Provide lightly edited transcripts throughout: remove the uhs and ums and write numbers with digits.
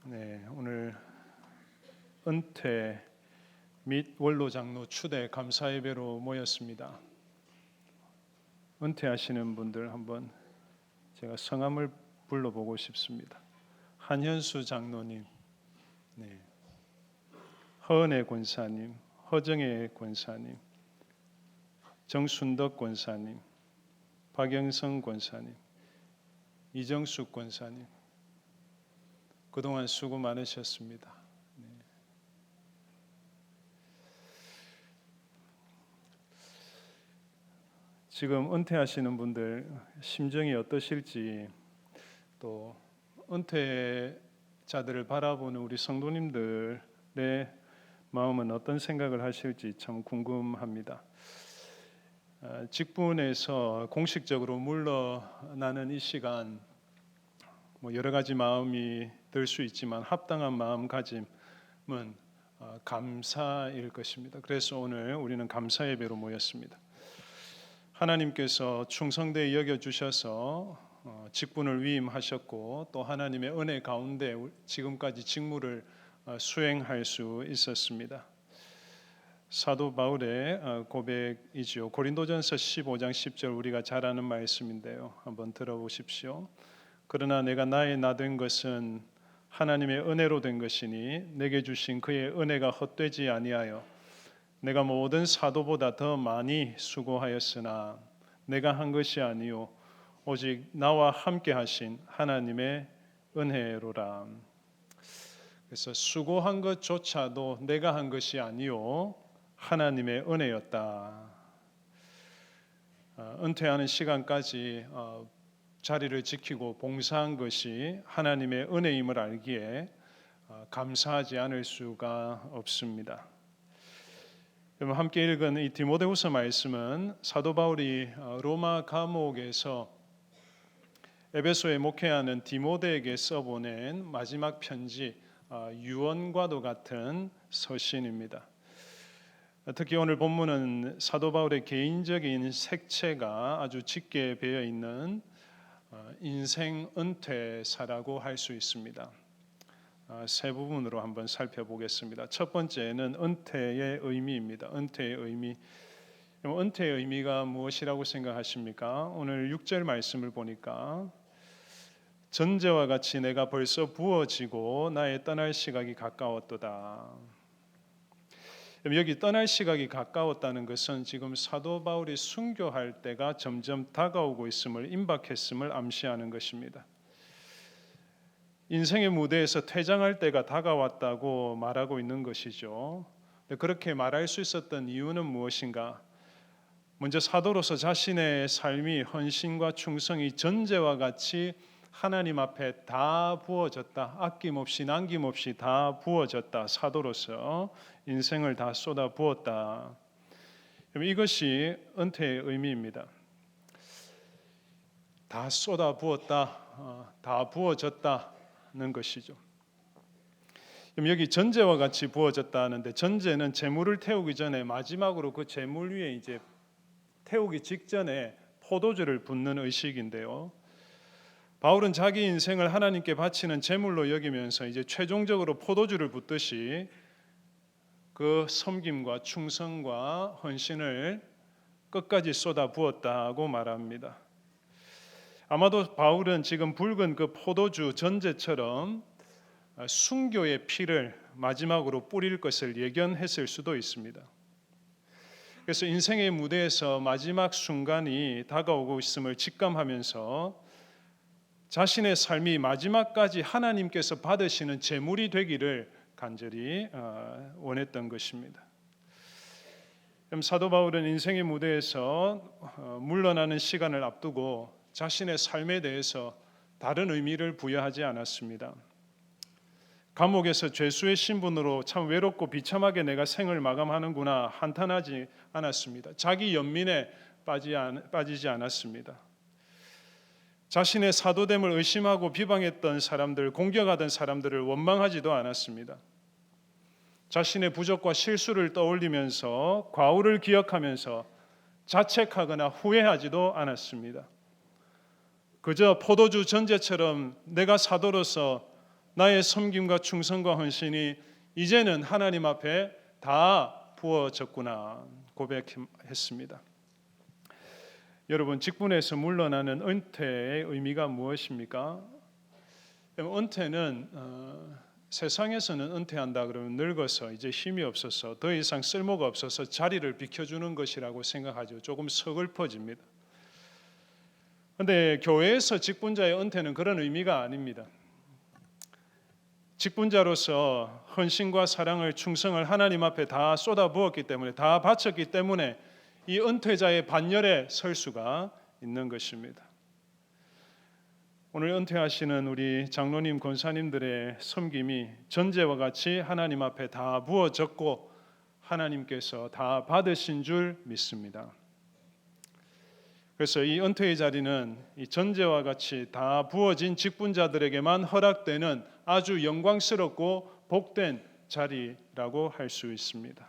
네, 오늘 은퇴 및 원로 장로 추대 감사 예배로 모였습니다. 은퇴하시는 분들 한번 제가 성함을 불러보고 싶습니다. 한현수 장로님, 네, 허은혜 권사님, 허정혜 권사님, 정순덕 권사님, 박영성 권사님, 이정숙 권사님, 그동안 수고 많으셨습니다. 네. 지금 은퇴하시는 분들 심정이 어떠실지, 또 은퇴자들을 바라보는 우리 성도님들의 마음은 어떤 생각을 하실지 참 궁금합니다. 직분에서 공식적으로 물러나는 이 시간, 여러 가지 마음이 들 수 있지만 합당한 마음가짐은 감사일 것입니다. 그래서 오늘 우리는 감사 예배로 모였습니다. 하나님께서 충성되이 여겨주셔서 직분을 위임하셨고, 또 하나님의 은혜 가운데 지금까지 직무를 수행할 수 있었습니다. 사도 바울의 고백이지요. 고린도전서 15장 10절 우리가 잘 아는 말씀인데요, 한번 들어보십시오. 그러나 내가 나의 나 된 것은 하나님의 은혜로 된 것이니 내게 주신 그의 은혜가 헛되지 아니하여 내가 모든 사도보다 더 많이 수고하였으나 내가 한 것이 아니요 오직 나와 함께 하신 하나님의 은혜로라. 그래서 수고한 것조차도 내가 한 것이 아니요 하나님의 은혜였다. 은퇴하는 시간까지 자리를 지키고 봉사한 것이 하나님의 은혜임을 알기에 감사하지 않을 수가 없습니다. 여러분, 함께 읽은 이 디모데후서 말씀은 사도 바울이 로마 감옥에서 에베소에 목회하는 디모데에게 써보낸 마지막 편지, 유언과도 같은 서신입니다. 특히 오늘 본문은 사도 바울의 개인적인 색채가 아주 짙게 배어 있는 인생 은퇴사라고 할 수 있습니다. 세 부분으로 한번 살펴보겠습니다. 첫 번째는 은퇴의 의미입니다. 은퇴의 의미. 은퇴의 의미가 무엇이라고 생각하십니까? 오늘 6절 말씀을 보니까 전제와 같이 내가 벌써 부어지고 나의 떠날 시각이 가까웠도다. 여기 떠날 시각이 가까웠다는 것은 지금 사도 바울이 순교할 때가 점점 다가오고 있음을, 임박했음을 암시하는 것입니다. 인생의 무대에서 퇴장할 때가 다가왔다고 말하고 있는 것이죠. 그렇게 말할 수 있었던 이유는 무엇인가? 먼저 사도로서 자신의 삶이, 헌신과 충성이 전제와 같이 하나님 앞에 다 부어졌다. 아낌없이 남김없이 다 부어졌다. 사도로서 인생을 다 쏟아 부었다. 이것이 은퇴의 의미입니다. 다 쏟아 부었다, 다 부어졌다는 것이죠. 여기 전제와 같이 부어졌다 하는데, 전제는 재물을 태우기 전에 마지막으로 그 재물 위에 이제 태우기 직전에 포도주를 붓는 의식인데요. 바울은 자기 인생을 하나님께 바치는 제물로 여기면서 이제 최종적으로 포도주를 붓듯이 그 섬김과 충성과 헌신을 끝까지 쏟아 부었다고 말합니다. 아마도 바울은 지금 붉은 그 포도주 전제처럼 순교의 피를 마지막으로 뿌릴 것을 예견했을 수도 있습니다. 그래서 인생의 무대에서 마지막 순간이 다가오고 있음을 직감하면서 자신의 삶이 마지막까지 하나님께서 받으시는 제물이 되기를 간절히 원했던 것입니다. 사도 바울은 인생의 무대에서 물러나는 시간을 앞두고 자신의 삶에 대해서 다른 의미를 부여하지 않았습니다. 감옥에서 죄수의 신분으로 참 외롭고 비참하게 내가 생을 마감하는구나 한탄하지 않았습니다. 자기 연민에 빠지지 않았습니다. 자신의 사도됨을 의심하고 비방했던 사람들, 공격하던 사람들을 원망하지도 않았습니다. 자신의 부족과 실수를 떠올리면서 과오를 기억하면서 자책하거나 후회하지도 않았습니다. 그저 포도주 전제처럼 내가 사도로서 나의 섬김과 충성과 헌신이 이제는 하나님 앞에 다 부어졌구나 고백했습니다. 여러분, 직분에서 물러나는 은퇴의 의미가 무엇입니까? 은퇴는 세상에서는 은퇴한다 그러면 늙어서 이제 힘이 없어서 더 이상 쓸모가 없어서 자리를 비켜주는 것이라고 생각하죠. 조금 서글퍼집니다. 그런데 교회에서 직분자의 은퇴는 그런 의미가 아닙니다. 직분자로서 헌신과 사랑을 충성을 하나님 앞에 다 쏟아부었기 때문에, 다 바쳤기 때문에 이 은퇴자의 반열에 설 수가 있는 것입니다. 오늘 은퇴하시는 우리 장로님, 권사님들의 섬김이 전제와 같이 하나님 앞에 다 부어졌고 하나님께서 다 받으신 줄 믿습니다. 그래서 이 은퇴의 자리는 이 전제와 같이 다 부어진 직분자들에게만 허락되는 아주 영광스럽고 복된 자리라고 할 수 있습니다.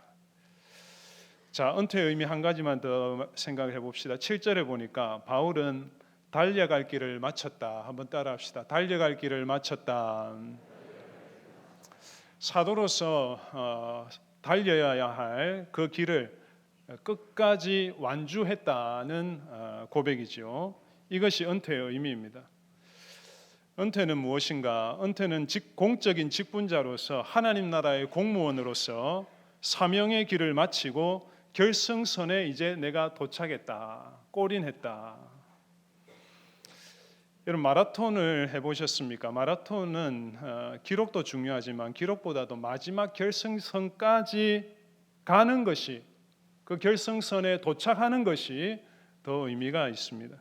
자, 은퇴의 의미 한 가지만 더 생각해 봅시다. 7절에 보니까 바울은 달려갈 길을 마쳤다. 한번 따라합시다. 달려갈 길을 마쳤다. 사도로서 달려야 할 그 길을 끝까지 완주했다는 고백이죠. 이것이 은퇴의 의미입니다. 은퇴는 무엇인가? 은퇴는 공적인 직분자로서 하나님 나라의 공무원으로서 사명의 길을 마치고 결승선에 이제 내가 도착했다, 골인했다. 여러분, 마라톤을 해보셨습니까? 마라톤은 기록도 중요하지만 기록보다도 마지막 결승선까지 가는 것이, 그 결승선에 도착하는 것이 더 의미가 있습니다.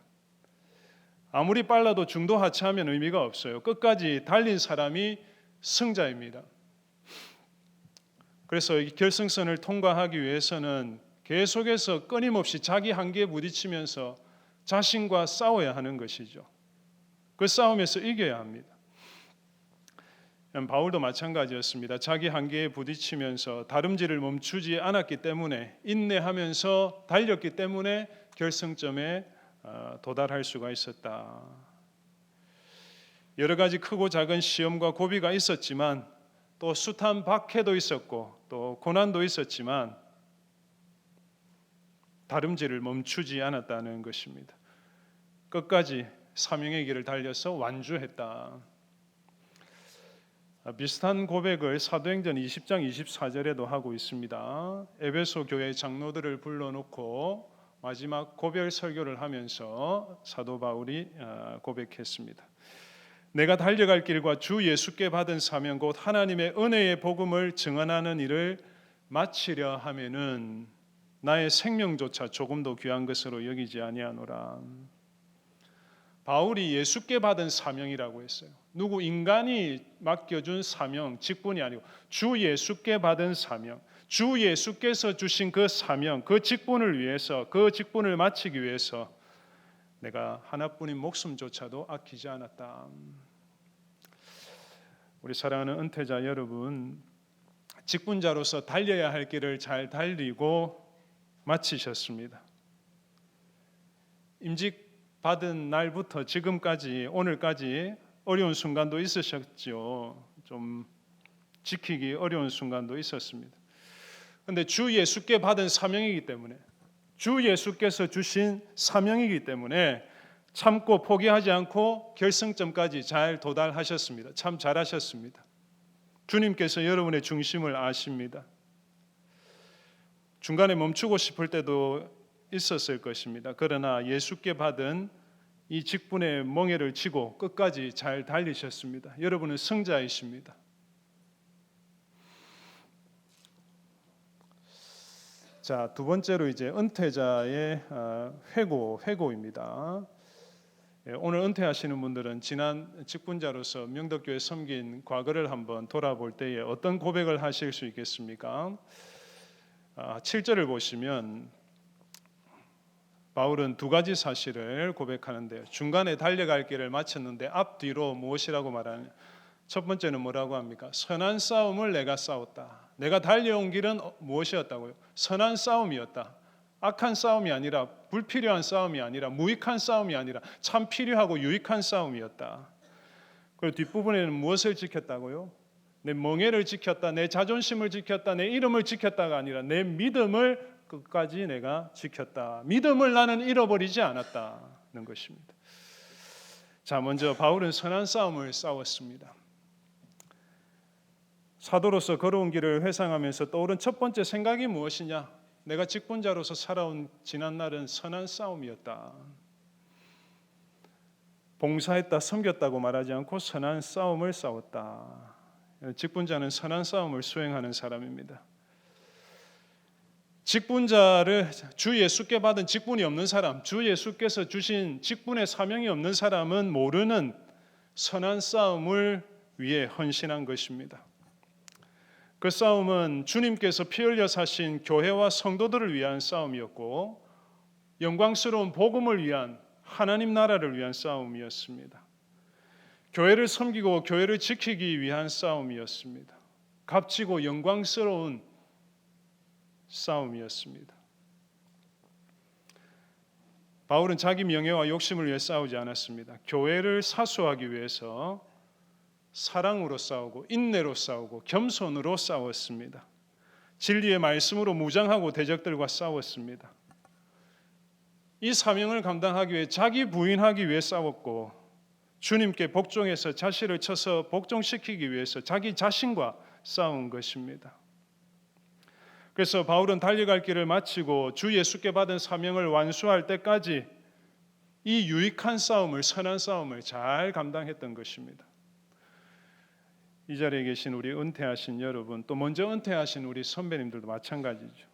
아무리 빨라도 중도 하차하면 의미가 없어요. 끝까지 달린 사람이 승자입니다. 그래서 이 결승선을 통과하기 위해서는 계속해서 끊임없이 자기 한계에 부딪히면서 자신과 싸워야 하는 것이죠. 그 싸움에서 이겨야 합니다. 바울도 마찬가지였습니다. 자기 한계에 부딪히면서 다름질을 멈추지 않았기 때문에, 인내하면서 달렸기 때문에 결승점에 도달할 수가 있었다. 여러 가지 크고 작은 시험과 고비가 있었지만, 또 숱한 박해도 있었고 또 고난도 있었지만 다름질을 멈추지 않았다는 것입니다. 끝까지 사명의 길을 달려서 완주했다. 비슷한 고백을 사도행전 20장 24절에도 하고 있습니다. 에베소 교회 장로들을 불러놓고 마지막 고별 설교를 하면서 사도 바울이 고백했습니다. 내가 달려갈 길과 주 예수께 받은 사명 곧 하나님의 은혜의 복음을 증언하는 일을 마치려 하면은 나의 생명조차 조금도 귀한 것으로 여기지 아니하노라. 바울이 예수께 받은 사명이라고 했어요. 누구 인간이 맡겨준 사명, 직분이 아니고 주 예수께 받은 사명, 주 예수께서 주신 그 사명, 그 직분을 위해서, 그 직분을 마치기 위해서 내가 하나뿐인 목숨조차도 아끼지 않았다. 우리 사랑하는 은퇴자 여러분, 직분자로서 달려야 할 길을 잘 달리고 마치셨습니다. 임직 받은 날부터 지금까지, 오늘까지 어려운 순간도 있으셨죠. 좀 지키기 어려운 순간도 있었습니다. 그런데 주 예수께 받은 사명이기 때문에, 주 예수께서 주신 사명이기 때문에 참고 포기하지 않고 결승점까지 잘 도달하셨습니다. 참 잘하셨습니다. 주님께서 여러분의 중심을 아십니다. 중간에 멈추고 싶을 때도 있었을 것입니다. 그러나 예수께 받은 이 직분의 멍에를 치고 끝까지 잘 달리셨습니다. 여러분은 승자이십니다. 자, 두 번째로 이제 은퇴자의 회고입니다. 오늘 은퇴하시는 분들은 지난 직분자로서 명덕교회 섬긴 과거를 한번 돌아볼 때에 어떤 고백을 하실 수 있겠습니까? 7절을 보시면 바울은 두 가지 사실을 고백하는데요. 중간에 달려갈 길을 마쳤는데 앞뒤로 무엇이라고 말하느냐? 첫 번째는 뭐라고 합니까? 선한 싸움을 내가 싸웠다. 내가 달려온 길은 무엇이었다고요? 선한 싸움이었다. 악한 싸움이 아니라, 불필요한 싸움이 아니라, 무익한 싸움이 아니라 참 필요하고 유익한 싸움이었다. 그리고 뒷부분에는 무엇을 지켰다고요? 내 멍에를 지켰다, 내 자존심을 지켰다, 내 이름을 지켰다가 아니라 내 믿음을 끝까지 내가 지켰다. 믿음을 나는 잃어버리지 않았다는 것입니다. 자, 먼저 바울은 선한 싸움을 싸웠습니다. 사도로서 걸어온 길을 회상하면서 떠오른 첫 번째 생각이 무엇이냐? 내가 직분자로서 살아온 지난날은 선한 싸움이었다. 봉사했다, 섬겼다고 말하지 않고 선한 싸움을 싸웠다. 직분자는 선한 싸움을 수행하는 사람입니다. 직분자를 주 예수께 받은 직분이 없는 사람, 주 예수께서 주신 직분의 사명이 없는 사람은 모르는 선한 싸움을 위해 헌신한 것입니다. 그 싸움은 주님께서 피 흘려 사신 교회와 성도들을 위한 싸움이었고 영광스러운 복음을 위한 하나님 나라를 위한 싸움이었습니다. 교회를 섬기고 교회를 지키기 위한 싸움이었습니다. 값지고 영광스러운 싸움이었습니다. 바울은 자기 명예와 욕심을 위해 싸우지 않았습니다. 교회를 사수하기 위해서 사랑으로 싸우고 인내로 싸우고 겸손으로 싸웠습니다. 진리의 말씀으로 무장하고 대적들과 싸웠습니다. 이 사명을 감당하기 위해 자기 부인하기 위해 싸웠고 주님께 복종해서 자신을 쳐서 복종시키기 위해서 자기 자신과 싸운 것입니다. 그래서 바울은 달려갈 길을 마치고 주 예수께 받은 사명을 완수할 때까지 이 유익한 싸움을, 선한 싸움을 잘 감당했던 것입니다. 이 자리에 계신 우리 은퇴하신 여러분, 또 먼저 은퇴하신 우리 선배님들도 마찬가지죠.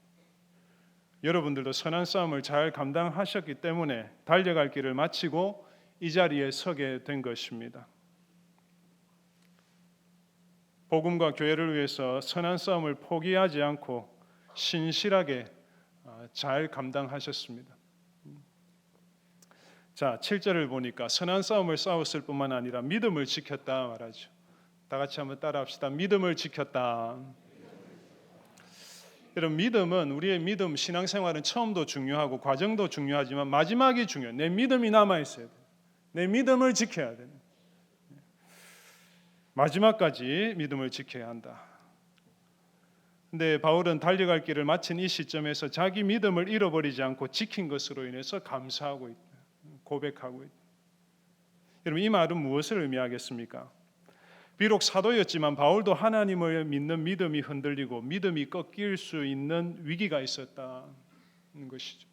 여러분들도 선한 싸움을 잘 감당하셨기 때문에 달려갈 길을 마치고 이 자리에 서게 된 것입니다. 복음과 교회를 위해서 선한 싸움을 포기하지 않고 신실하게 잘 감당하셨습니다. 자, 7절을 보니까 선한 싸움을 싸웠을 뿐만 아니라 믿음을 지켰다 말하죠. 다 같이 한번 따라합시다. 믿음을 지켰다. 여러분, 믿음은 우리의 믿음, 신앙생활은 처음도 중요하고 과정도 중요하지만 마지막이 중요해요. 내 믿음이 남아있어야 돼요. 내 믿음을 지켜야 돼요. 마지막까지 믿음을 지켜야 한다. 근데 바울은 달려갈 길을 마친 이 시점에서 자기 믿음을 잃어버리지 않고 지킨 것으로 인해서 감사하고 있다. 고백하고 있다. 여러분, 이 말은 무엇을 의미하겠습니까? 비록 사도였지만 바울도 하나님을 믿는 믿음이 흔들리고 믿음이 꺾일 수 있는 위기가 있었다는 것이죠.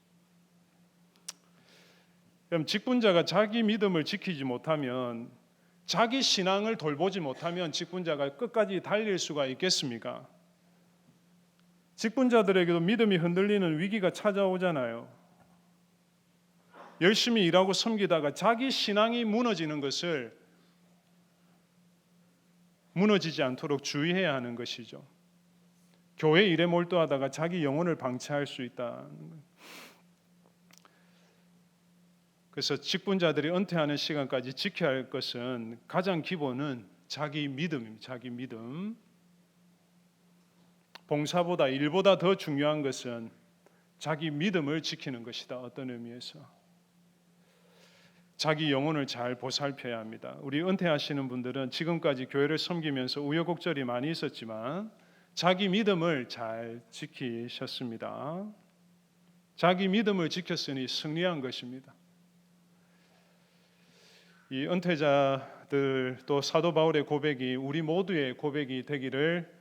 그럼 직분자가 자기 믿음을 지키지 못하면, 자기 신앙을 돌보지 못하면 직분자가 끝까지 달릴 수가 있겠습니까? 직분자들에게도 믿음이 흔들리는 위기가 찾아오잖아요. 열심히 일하고 섬기다가 자기 신앙이 무너지는 것을 무너지지 않도록 주의해야 하는 것이죠. 교회 일에 몰두하다가 자기 영혼을 방치할 수 있다. 그래서 직분자들이 은퇴하는 시간까지 지켜야 할 것은 가장 기본은 자기 믿음입니다. 자기 믿음. 봉사보다 일보다 더 중요한 것은 자기 믿음을 지키는 것이다. 어떤 의미에서 자기 영혼을 잘 보살펴야 합니다. 우리 은퇴하시는 분들은 지금까지 교회를 섬기면서 우여곡절이 많이 있었지만 자기 믿음을 잘 지키셨습니다. 자기 믿음을 지켰으니 승리한 것입니다. 이 은퇴자들 또 사도 바울의 고백이 우리 모두의 고백이 되기를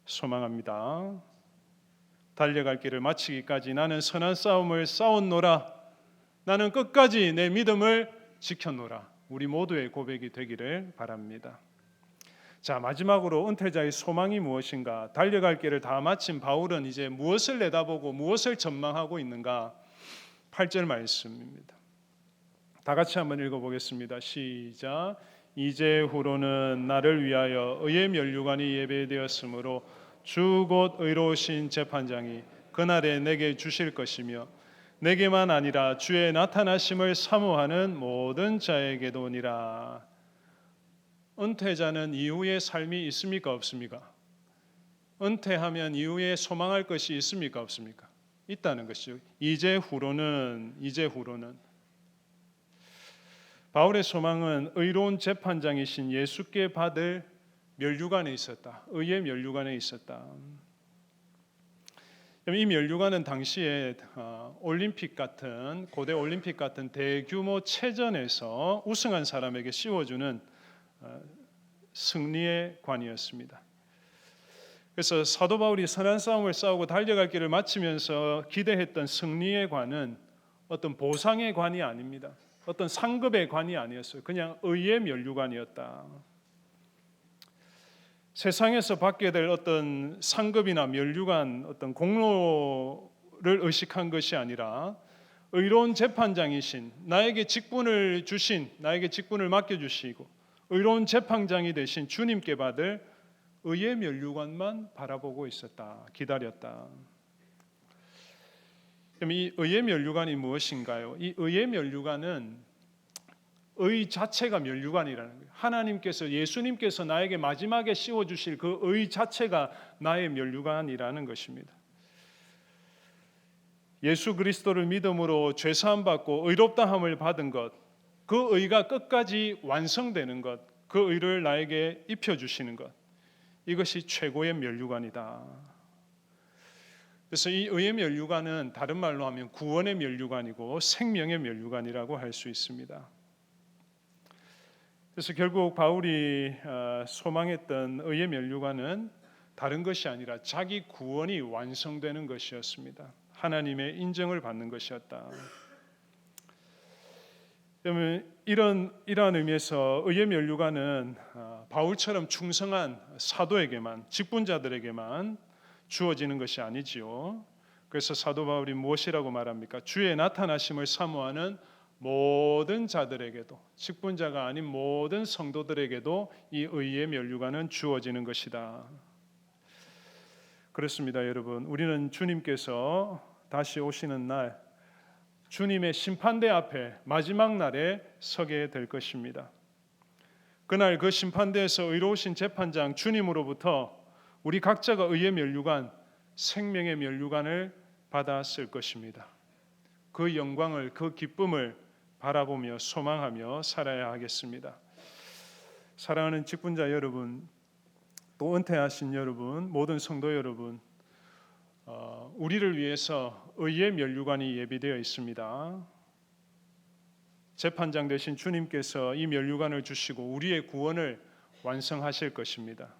소망합니다. 달려갈 길을 마치기까지 나는 선한 싸움을 싸웠노라. 나는 끝까지 내 믿음을 지켰노라. 우리 모두의 고백이 되기를 바랍니다. 자, 마지막으로 은퇴자의 소망이 무엇인가? 달려갈 길을 다 마친 바울은 이제 무엇을 내다보고 무엇을 전망하고 있는가? 8절 말씀입니다. 다 같이 한번 읽어보겠습니다. 시작. 이제후로는 나를 위하여 의의 면류관이 예배되었으므로 주 곧 의로우신 재판장이 그날에 내게 주실 것이며 내게만 아니라 주의 나타나심을 사모하는 모든 자에게도니라. 은퇴자는 이후의 삶이 있습니까? 없습니까? 은퇴하면 이후에 소망할 것이 있습니까? 없습니까? 있다는 것이죠. 이제후로는 바울의 소망은 의로운 재판장이신 예수께 받을 면류관에 있었다. 의의 면류관에 있었다. 이 면류관은 당시에 올림픽 같은 고대 올림픽 같은 대규모 체전에서 우승한 사람에게 씌워주는 승리의 관이었습니다. 그래서 사도 바울이 선한 싸움을 싸우고 달려갈 길을 마치면서 기대했던 승리의 관은 어떤 보상의 관이 아닙니다. 어떤 상급의 관이 아니었어요. 그냥 의의 면류관이었다. 세상에서 받게 될 어떤 상급이나 면류관, 어떤 공로를 의식한 것이 아니라 의로운 재판장이신 나에게 직분을 주신, 나에게 직분을 맡겨주시고 의로운 재판장이 되신 주님께 받을 의의 면류관만 바라보고 있었다. 기다렸다. 그럼 이 의의 면류관이 무엇인가요? 이 의의 면류관은 의 자체가 면류관이라는 거예요. 하나님께서 예수님께서 나에게 마지막에 씌워주실 그 의 자체가 나의 면류관이라는 것입니다. 예수 그리스도를 믿음으로 죄사함 받고 의롭다함을 받은 것, 그 의가 끝까지 완성되는 것, 그 의를 나에게 입혀주시는 것, 이것이 최고의 면류관이다. 그래서 이 의의 면류관은 다른 말로 하면 구원의 면류관이고 생명의 면류관이라고 할 수 있습니다. 그래서 결국 바울이 소망했던 의의 면류관은 다른 것이 아니라 자기 구원이 완성되는 것이었습니다. 하나님의 인정을 받는 것이었다. 그러면 이러한 의미에서 의의 면류관은 바울처럼 충성한 사도에게만, 직분자들에게만 주어지는 것이 아니지요. 그래서 사도 바울이 무엇이라고 말합니까? 주의 나타나심을 사모하는 모든 자들에게도, 직분자가 아닌 모든 성도들에게도 이 의의 면류관은 주어지는 것이다. 그렇습니다, 여러분. 우리는 주님께서 다시 오시는 날, 주님의 심판대 앞에 마지막 날에 서게 될 것입니다. 그날 그 심판대에서 의로우신 재판장 주님으로부터 우리 각자가 의의 면류관, 생명의 면류관을 받았을 것입니다. 그 영광을, 그 기쁨을 바라보며 소망하며 살아야 하겠습니다. 사랑하는 직분자 여러분, 또 은퇴하신 여러분, 모든 성도 여러분, 우리를 위해서 의의 면류관이 예비되어 있습니다. 재판장 되신 주님께서 이 면류관을 주시고 우리의 구원을 완성하실 것입니다.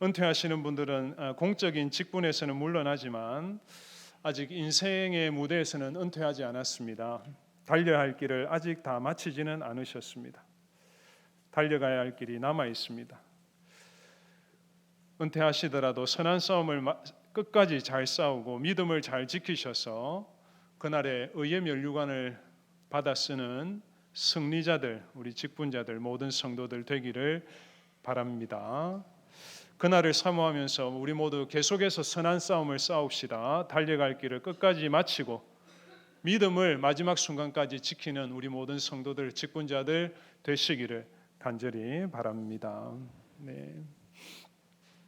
은퇴하시는 분들은 공적인 직분에서는 물론하지만 아직 인생의 무대에서는 은퇴하지 않았습니다. 달려야 할 길을 아직 다 마치지는 않으셨습니다. 달려가야 할 길이 남아 있습니다. 은퇴하시더라도 선한 싸움을 끝까지 잘 싸우고 믿음을 잘 지키셔서 그날의 의의 면류관을 받아 쓰는 승리자들, 우리 직분자들, 모든 성도들 되기를 바랍니다. 그날을 사모하면서 우리 모두 계속해서 선한 싸움을 싸웁시다. 달려갈 길을 끝까지 마치고 믿음을 마지막 순간까지 지키는 우리 모든 성도들, 직분자들 되시기를 간절히 바랍니다. 네.